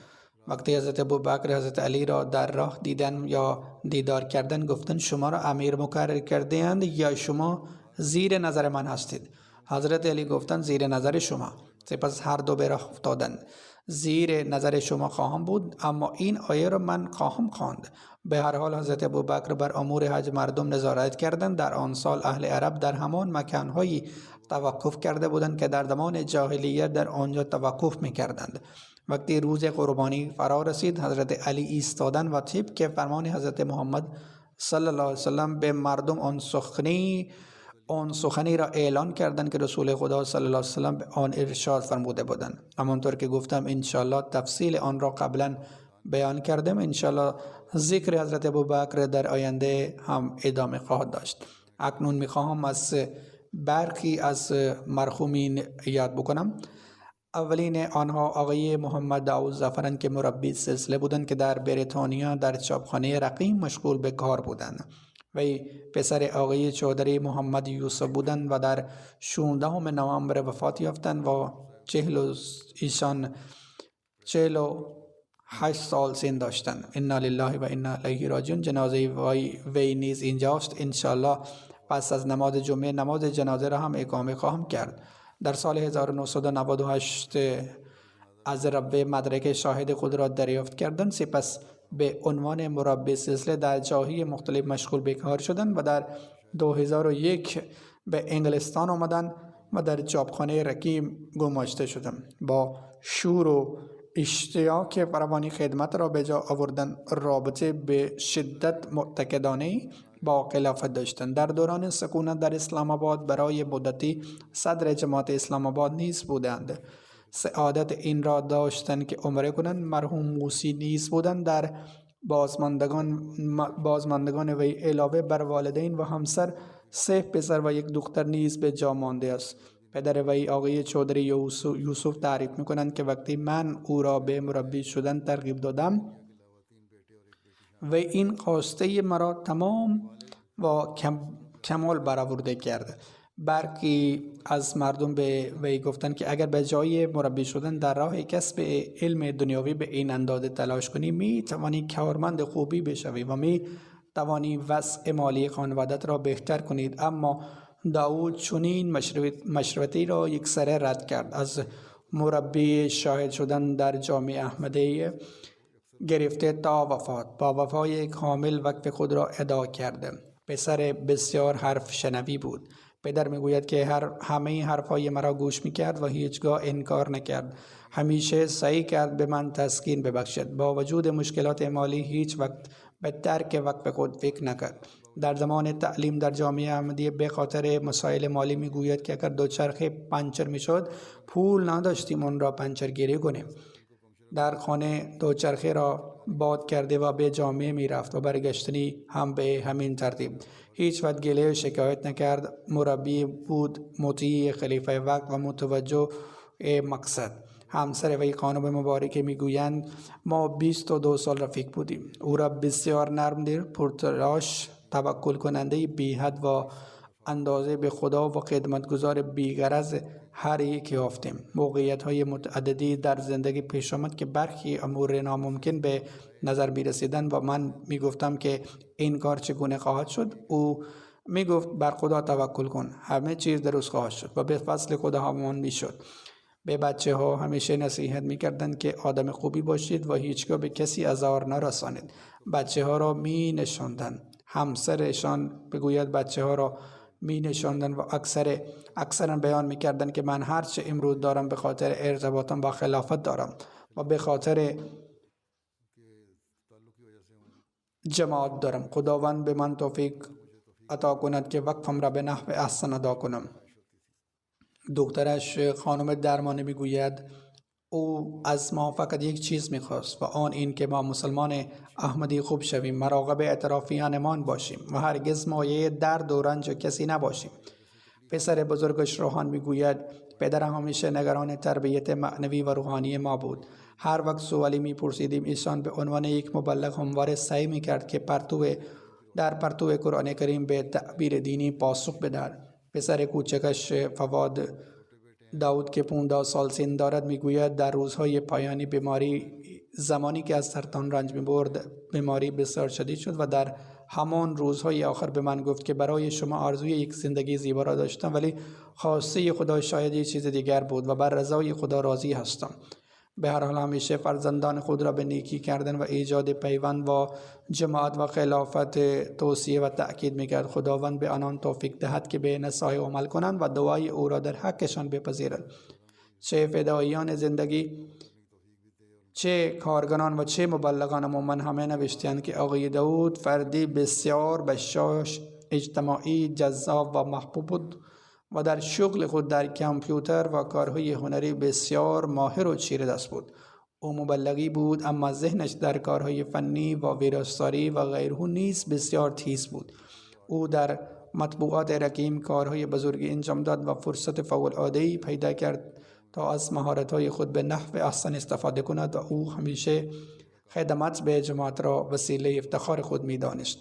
وقتی حضرت ابوبکر حضرت علی را در راه دیدن یا دیدار کردن گفتند شما را امیر مقرر کرده اند یا شما زیر نظر من هستید؟ حضرت علی گفتند زیر نظر شما. سپس هر دو به راه افتادند. زیر نظر شما خواهم بود، اما این آیه را من خواهم خواند. به هر حال حضرت ابوبکر بر امور حج مردم نظارت کردند. در آن سال اهل عرب در همان مکانهایی توقف کرده بودند که در زمان جاهلیت در آنجا توقف می‌کردند. وقتی روز قربانی فرا رسید، حضرت علی ایستادند و طبق فرمان حضرت محمد صلی الله علیه وسلم به مردم آن سخنی را اعلان کردند که رسول خدا صلی الله علیه وسلم به آن ارشاد فرموده بودند. همانطور که گفتم انشاءالله تفصیل آن را قبلا بیان کردم. انشاءالله ذکر حضرت ابوبکر در آینده هم ادامه خواهد داشت. اکنون میخواهم از برخی از مرحومین یاد بکنم. اولین آنها آقای محمد داود ظفرند که مربی سلسله بودند که در بریتانیا در چاپخانه رقیم مشغول به کار بودند. وی پسر آقای چودری محمد یوسف بودند و در 16 نوامبر وفات یافتند و ایشان 48 سال سن داشتند. انا لله و انا الیه راجعون. جنازه وی نیز اینجاست. انشاءالله پس از نماز جمعه نماز جنازه را هم اقامه خواهم کرد. در سال 1998 از رب مدرک شاهد خود را دریافت کردند. سپس به عنوان مربی سلسله در جاهای مختلف مشغول به کار شدند و در 2001 به انگلستان آمدند و در چاپخانه رقیم گماشته شدند. با شور و اشتیاق فراوانی خدمت را به جا آوردن، رابطه به شدت معتقدانه با خلافت داشتند. در دوران سکونت در اسلام آباد برای مدتی صدر جماعت اسلام آباد نیز بودند. سعادت این را داشتند که عمره کنند. مرحوم موسی نیز بودند. در بازماندگان وی علاوه بر والدین و همسر 3 پسر و 1 دختر نیز به جا مانده است. پدر وی آقای چودری یوسف تعریف می‌کنند که وقتی من او را به مربی شدن ترغیب دادم و این خواسته مرا تمام و کمال برآورده کرد. برخی از مردم به وی گفتند که اگر به جای مربی شدن در راه کسب علم دنیوی به این اندازه تلاش کنی، می توانی کارمند خوبی بشوی و می توانی وضع مالی خانوادت را بهتر کنید. اما داود چنین مشروطی را یکسره رد کرد. از مربی شاهد شدن در جامعه احمدیه گرفته تا وفات، با وفای کامل وقت خود را ادا کرده. پسر بسیار حرف شنوی بود. پدر میگوید که همه حرفهای مرا گوش میکرد و هیچگاه انکار نکرد. همیشه سعی کرد به من تسکین ببخشد. با وجود مشکلات مالی هیچ وقت به ترک وقت خود فکر نکرد. در زمان تعلیم در جامعه احمدیه به خاطر مسائل مالی میگوید که اگر دوچرخه پنچر میشد پول نداشتیم اون را پنچرگیری کنیم. در خانه دوچرخه را باد کرده و به جامعه می رفت و برگشتنی هم به همین ترتیب. هیچ وقت گله و شکایت نکرد. مربی بود، مطیع خلیفه وقت و متوجه مقصد. همسر وی خانم مبارکه میگویند ما 22 سال رفیق بودیم. او را بسیار نرم دل، پرتلاش، توکل کننده بی‌حد و اندازه به خدا و خدمتگزار بی‌غرض هر یک یافتیم. موقعیت‌های متعددی در زندگی پیش آمد که برخی امور ناممکن به نظر می‌رسیدند و من می‌گفتم که این کار چگونه خواهد شد. او می‌گفت بر خدا توکل کن، همه چیز درست خواهد شد و به فضل خدا همان می‌شد. به بچه‌ها همیشه نصیحت می‌کردند که آدم خوبی باشید و هیچگاه به کسی آزار نرسانید. بچه‌ها را می‌نشاندند. همسرشان بگوید بچه‌ها را می نشاندن و اکثرا بیان می کردن که من هرچه امروز دارم به خاطر ارتباطم با خلافت دارم و به خاطر جماعت دارم. خداوند به من توفیق عطا کند که وقفم را به نحو احسن ادا کنم. دخترش خانم درمانی می گوید او از ما فقط یک چیز می خواست و آن این که ما مسلمان احمدی خوب شویم، مراقب اطرافیانمان باشیم و هرگز مایه درد و رنج کسی نباشیم. پسر بزرگش روحان می گوید پدرم همیشه نگران تربیت معنوی و روحانی ما بود. هر وقت سوالی می پرسیدیم ایشان به عنوان یک مبلغ همواره سعی می کرد که در پرتو قرآن کریم به تعبیر دینی پاسخ بدهد. پسر کوچکش فواد داود که 15 سال سن دارد میگوید در روزهای پایانی بیماری، زمانی که از سرطان رنج می‌برد، بیماری بسیار شدید شد و در همان روزهای آخر به من گفت که برای شما آرزوی یک زندگی زیبا را داشتم، ولی خواسته خدا شاید یک چیز دیگر بود و بر رضای خدا راضی هستم. به هر حال همیشه فرزندان خود را به نیکی کردن و ایجاد پیوند با جماعت و خلافت توصیه و تأکید میکرد. خداوند به آنان توفیق دهد که به نصایح عمل کنند و دعای او را در حقشان بپذیرند. چه فداییان زندگی، چه کارگران و چه مبلغان مومن همه نوشتند که آقای داود فردی بسیار بشاش، اجتماعی، جذاب و محبوب بود و در شغل خود در کامپیوتر و کارهای هنری بسیار ماهر و چیره دست بود. او مبلغی بود اما ذهنش در کارهای فنی و ویراستاری و غیره نیز بسیار تیز بود. او در مطبوعات رقیم کارهای بزرگی انجام داد و فرصت فوق‌العاده‌ای پیدا کرد تا از مهارت‌های خود به نحو احسن استفاده کند و او همیشه خدمت به جماعت را وسیله افتخار خود می‌دانست.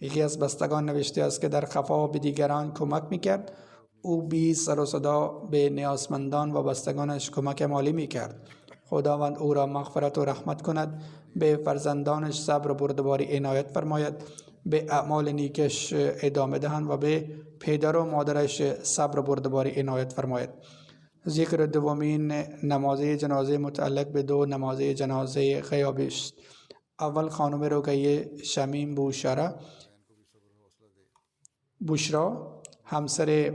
یکی از بستگان نوشته است که در خفا به دیگران کمک می‌کرد. او بی سر و صدا به نیازمندان و بستگانش کمک مالی می‌کرد. خداوند او را مغفرت و رحمت کند، به فرزندانش صبر و بردباری عنایت فرماید، به اعمال نیکش ادامه دهند و به پدر و مادرش صبر و بردباری عنایت فرماید. ذکر دومین نماز جنازه متعلق به دو نماز جنازه غیابی است. اول خانم رقیه شمیم بشرا همسر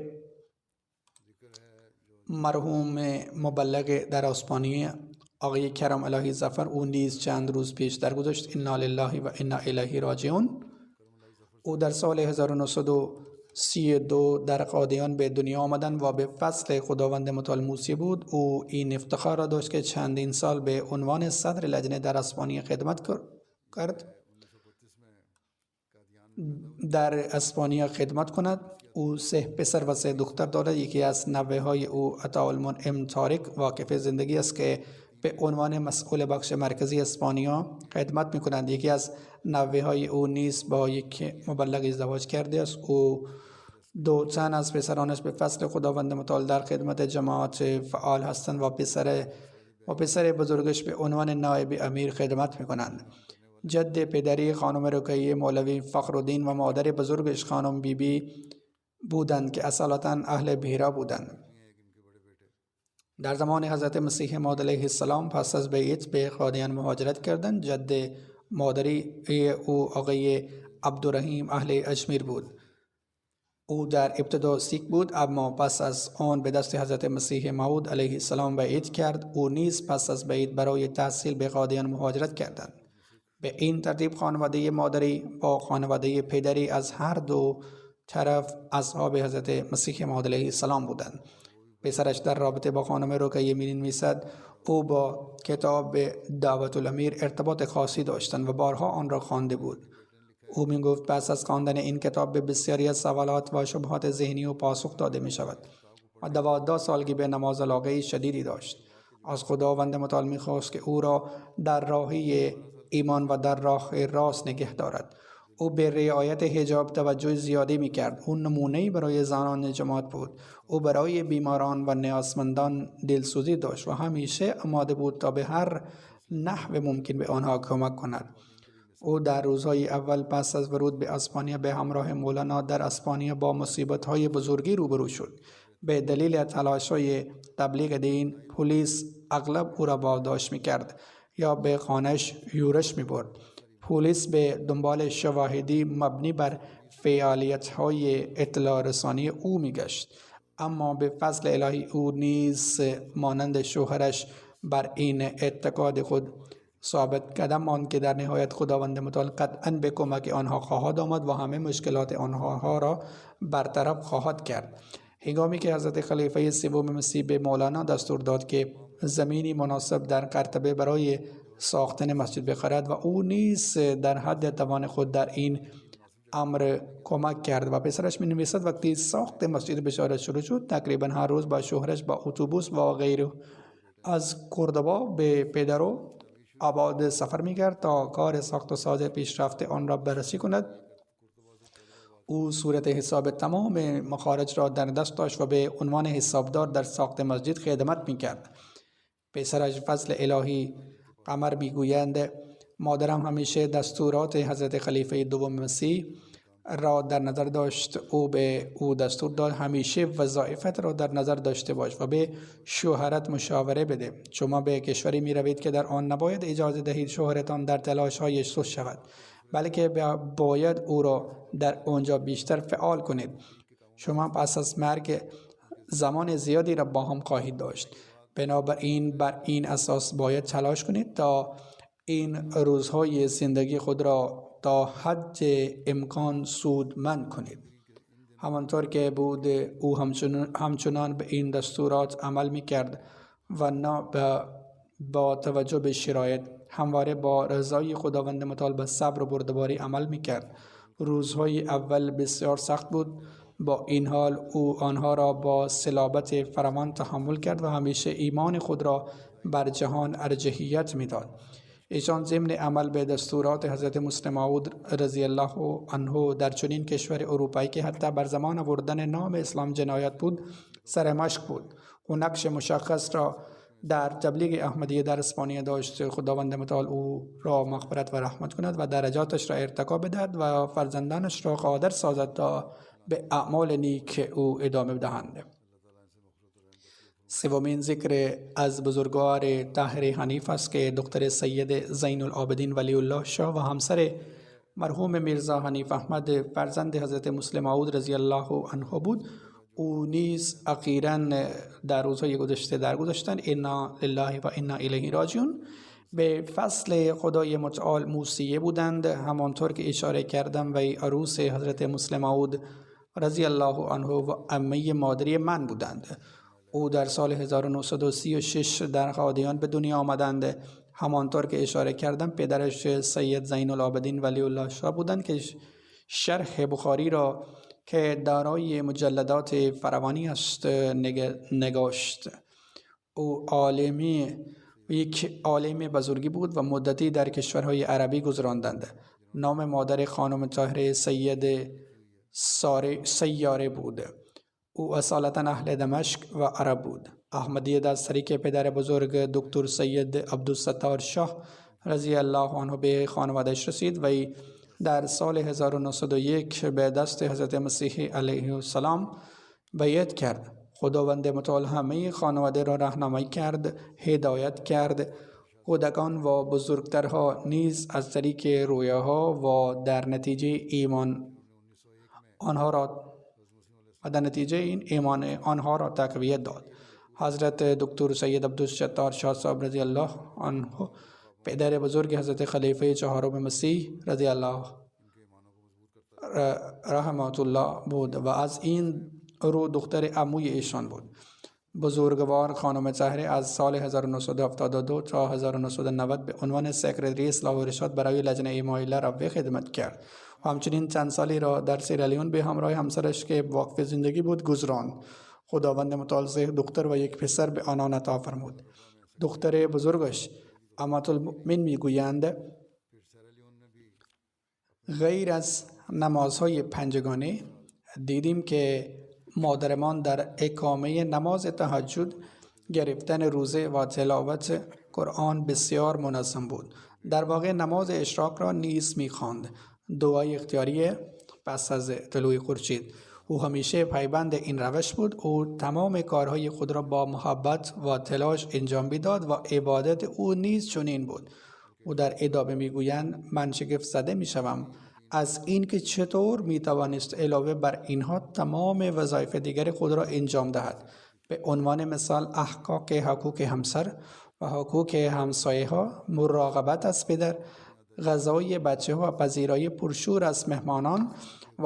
مرحوم مبلغ در اسپانیه آقای کرم الهی ظفر، او نیز چند روز پیش درگذشت. انا لله و انا الیه راجعون. او در سال 1932 در قادیان به دنیا آمدند و به فضل خداوند متعال موسی بود. او این افتخار را داشت که چندین سال به عنوان صدر لجنه در اسپانیه خدمت کرد. در اسپانیا خدمت کند. او 3 پسر و 3 دختر دارد. یکی از نوه‌های او عطاءالمنعم طارق واقف زندگی است که به عنوان مسئول بخش مرکزی اسپانیا خدمت می‌کنند. یکی از نوه‌های او نیز با یک مبلغ ازدواج کرده است. او 2 تن از پسرانش به فضل خداوند متعال در خدمت جماعت فعال هستند و پسر بزرگش به عنوان نایب امیر خدمت می‌کنند. جد پدری خانم رقیه مولوی فخرالدین و مادر بزرگش خانم بیبی بودند که اصالتاً اهل بحیرا بودند. در زمان حضرت مسیح موعود علیه السلام پس از بیعت به قادیان مهاجرت کردند. جد مادری او آقای عبدالرحیم اهل اجمیر بود. او در ابتدا سیک بود اما پس از آن به دست حضرت مسیح موعود علیه السلام بیعت کرد. او نیز پس از بیعت برای تحصیل به قادیان مهاجرت کردند. به این ترتیب خانواده مادری با خانواده پدری از هر دو طرف اصحاب حضرت مسیح موعود علیه السلام بودند. پسرش در رابطه با خانم رقیه می‌نویسد او با کتاب دعوت الامیر ارتباط خاصی داشتند و بارها آن را خوانده بود. او می‌گفت پس از خواندن این کتاب به بسیاری از سوالات و شبهات ذهنی و پاسخ داده می‌شود و 12 سالگی به نماز علاقه شدیدی داشت. از خداوند متعال می‌خواست که او را در راه ایمان و در راه راست نگه دارد. او به رعایت حجاب توجه زیادی می‌کرد. او نمونه‌ای برای زنان جماعت بود. او برای بیماران و نیازمندان دلسوزی داشت و همیشه آماده بود تا به هر نحو ممکن به آنها کمک کند. او در روزهای اول پس از ورود به اسپانیا به همراه مولانا در اسپانیا با مصیبت‌های بزرگی روبرو شد. به دلیل تلاش‌های تبلیغ دین پلیس اغلب او را بازداشت می‌کرد یا به خانه‌اش یورش می‌برد. پلیس به دنبال شواهدی مبنی بر فعالیت‌های اطلاع رسانی او می‌گشت، اما به فضل الهی او نیز مانند شوهرش بر این اعتقاد خود ثابت قدم ماند که در نهایت خداوند متعال قطعاً به کمک آنها خواهد آمد و همه مشکلات آنها را برطرف خواهد کرد. هنگامی که حضرت خلیفه سوم مسیح به مولانا دستور داد که زمینی مناسب در قرطبه برای ساختن مسجد بخرد و او نیز در حد توان خود در این امر کمک کرد و پسرش می‌نویسد وقتی ساخت مسجد بشارت شروع شد تقریبا هر روز با شوهرش با اتوبوس و غیره از کردوبا به پدرو آباد سفر می‌کرد تا کار ساخت و ساز پیشرفته آن را بررسی کند. او صورت حساب تمام مخارج را در دست داشت و به عنوان حسابدار در ساخت مسجد خدمت می‌کرد. پسرش فضل الهی قمر میگویند مادرم همیشه دستورات حضرت خلیفه دوم مسیح را در نظر داشت. او به او دستور داد همیشه وظایفت را در نظر داشته باش و به شوهرت مشاوره بده. شما به کشوری می روید که در آن نباید اجازه دهید شوهرتان در تلاش های سست شود، بلکه باید او را در آنجا بیشتر فعال کنید. شما پس از مرگ زمان زیادی را با هم خواهید داشت، بنابراین بر این اساس باید تلاش کنید تا این روزهای زندگی خود را تا حد امکان سودمند کنید. همانطور که بود او همچنان به این دستورات عمل می کرد و نه با توجه به شرایط همواره با رضای خداوند متعال به صبر و بردباری عمل می کرد. روزهای اول بسیار سخت بود، با این حال او آنها را با صلابت فراوان تحمل کرد و همیشه ایمان خود را بر جهان ارجحیت می داد. ایشان ضمن عمل به دستورات حضرت مسلم موعود رضی الله عنه در چنین کشور اروپایی که حتی بر زمان آوردن نام اسلام جنایت بود سرمشق بود. او نقش مشخص را در تبلیغ احمدیه در اسپانیا داشت. خداوند متعال او را مغفرت و رحمت کند و درجاتش را ارتقا بدهد و فرزندانش را قادر سازد تا به اعمال نیک او ادامه دهند. سومین ذکر از بزرگوار طاهر حنیف است که دختر سید زین العابدین ولی الله شاه و همسر مرحوم میرزا حنیف احمد فرزند حضرت مسلم موعود رضی الله عنه بود. او نیز اخیراً در روزهای گذشته درگذشتند. انا لله و انا الیه راجعون به فصل خدای متعال موصیه بودند. همانطور که اشاره کردم وی عروس حضرت مسلم موعود رضی الله عنه و عمه مادری من بودند. او در سال 1936 در قادیان به دنیا آمدند. همانطور که اشاره کردم پدرش سید زین العابدین ولی الله شاه بودند که شرح بخاری را که دارای مجلدات فراوانی است نگاشت. او یک عالم بزرگی بود و مدتی در کشورهای عربی گذراندند. نام مادر خانم طاهره سیاره بود. او اصالتا اهل دمشق و عرب بود. احمدیت از طریق پدر بزرگ دکتر سید عبدالستار شاه رضی الله عنه به خانواده‌اش رسید و در سال 1901 به دست حضرت مسیح علیه السلام بیعت کرد. خداوند متعال همه خانواده را راهنمایی کرد، هدایت کرد. کودکان و بزرگترها نیز از طریق رویاها و در نتیجه این ایمان آنها را تقویت داد. حضرت دکتر سید عبدالستار شاه صاحب رضی الله عنه پدر بزرگ حضرت خلیفه چهارم مسیح رضی الله رحمت الله بود و از این رو دختر عموی ایشان بود. بزرگوار خانم طاهره از سال 1972 تا 1990 به عنوان سکرتری اصلاح و ارشاد برای لجنه ایمایل ربوی خدمت کرد و همچنین چند سالی را در سیرالیون به همراه همسرش که واقف زندگی بود گذراند. خداوند متعال 3 دختر و 1 پسر به آنان عطا فرمود. دختر بزرگش امات المؤمن میگویند غیر از نمازهای پنجگانه دیدیم که مادرمان در اقامه نماز تهجد، گرفتن روزه و تلاوت قرآن بسیار منظم بود. در واقع نماز اشراق را نیز می‌خواند. دعای اختیاری پس از طلوع خورشید. او همیشه پیوند این روش بود. او تمام کارهای خود را با محبت و تلاش انجام می‌داد و عبادت او نیز چنین بود. او در ادامه می‌گویند من شگفت زده می‌شوم از اینکه چطور می‌توانست علاوه بر اینها تمام وظایف دیگر خود را انجام دهد. به عنوان مثال حقوق همسر و حقوق همسایه‌ها، مراقبت از پدر، غذای بچه‌ها و پذیرایی پرشور از مهمانان و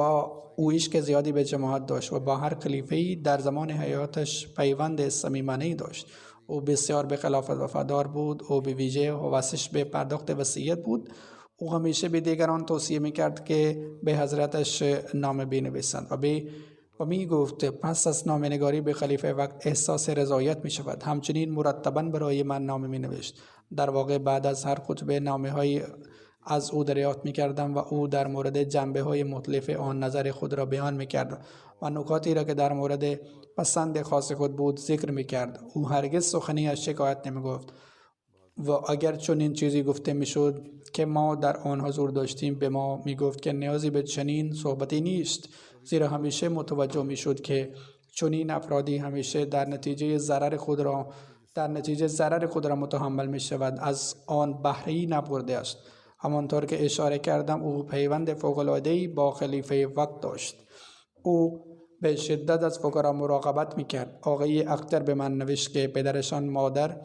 او عشق زیادی به جماعت داشت و با هر خلیفه‌ای در زمان حیاتش پیوند صمیمانه‌ای داشت. او بسیار به خلافت وفادار بود. او به ویژه حواسش به پرداخت وصیت بود. او همیشه به دیگران توصیه می‌کرد که به حضرتش نامه بنویسند و می گفت پس از نامه‌نگاری به خلیفه وقت احساس رضایت می شود. همچنین مرتباً برای من نامه می نوشت. در واقع بعد از هر خطبه نامه‌های از او دریافت می کردم و او در مورد جنبه‌های مختلف آن نظر خود را بیان می کرد و نکاتی را که در مورد پسند خاص خود بود ذکر می کرد. او هرگز سخنی از شکایت نمی گفت. و اگر چنین چیزی گفته میشد که ما در آن حضور داشتیم، به ما میگفت که نیازی به چنین صحبتی نیست، زیرا همیشه متوجه میشد که چنین افرادی همیشه در نتیجه ضرر خود را متحمل می شود، از آن بهره‌ای نبرده است. همانطور که اشاره کردم، او پیوند فوق‌العاده‌ای با خلیفه وقت داشت. او به شدت از فقرا مراقبت میکرد. آقای اختر به من نوشت که پدرشان مادر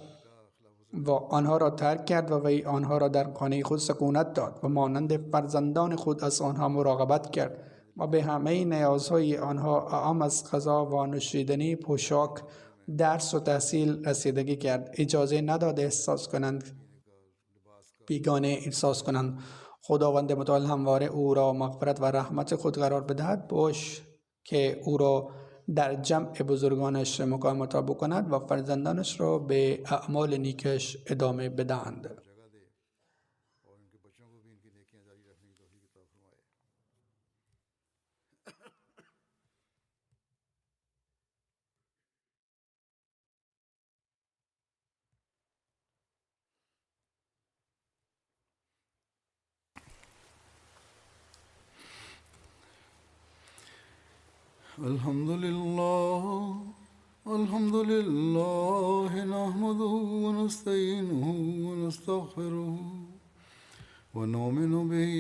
و آنها را ترک کرد و وی آنها را در خانه خود سکونت داد و مانند فرزندان خود از آنها مراقبت کرد و به همه نیازهای آنها اعم از غذا و نوشیدنی، پوشاک، درس و تحصیل رسیدگی کرد. اجازه نداد بیگانه احساس کنند. خداوند متعال همواره او را مغفرت و رحمت خود قرار بدهد. باش که او را در جمع بزرگانش مقام عطا بکند و فرزندانش را به اعمال نیکش ادامه بدهند. الحمد لله نحمده ونستعينه ونستغفره ونؤمن به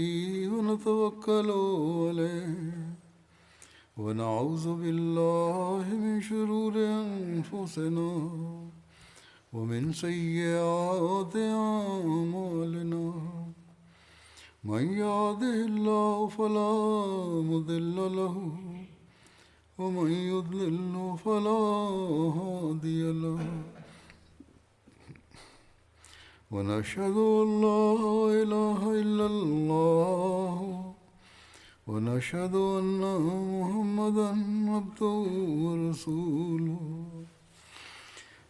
ونتوكل عليه ونعوذ بالله من شرور أنفسنا ومن سيئات أعمالنا من يهده الله فلا مضل له ومن يضلل فلا هادي له ونشهد أن لا إله إلا الله ونشهد أن محمدا عبده ورسوله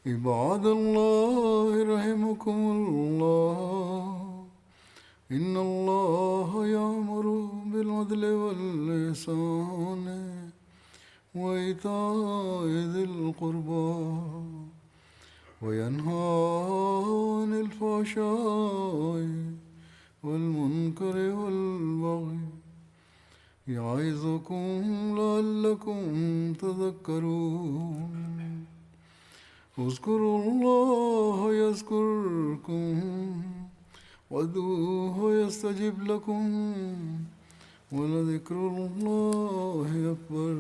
عباد الله رحمكم الله إن الله يأمر بالعدل والإحسان وإيتاء ذي القربى وينهى عن الفحشاء والمنكر والبغي يعظكم لعلكم تذكرون اذكروا الله يذكركم وادعوه يستجب لكم ولذكر الله أكبر.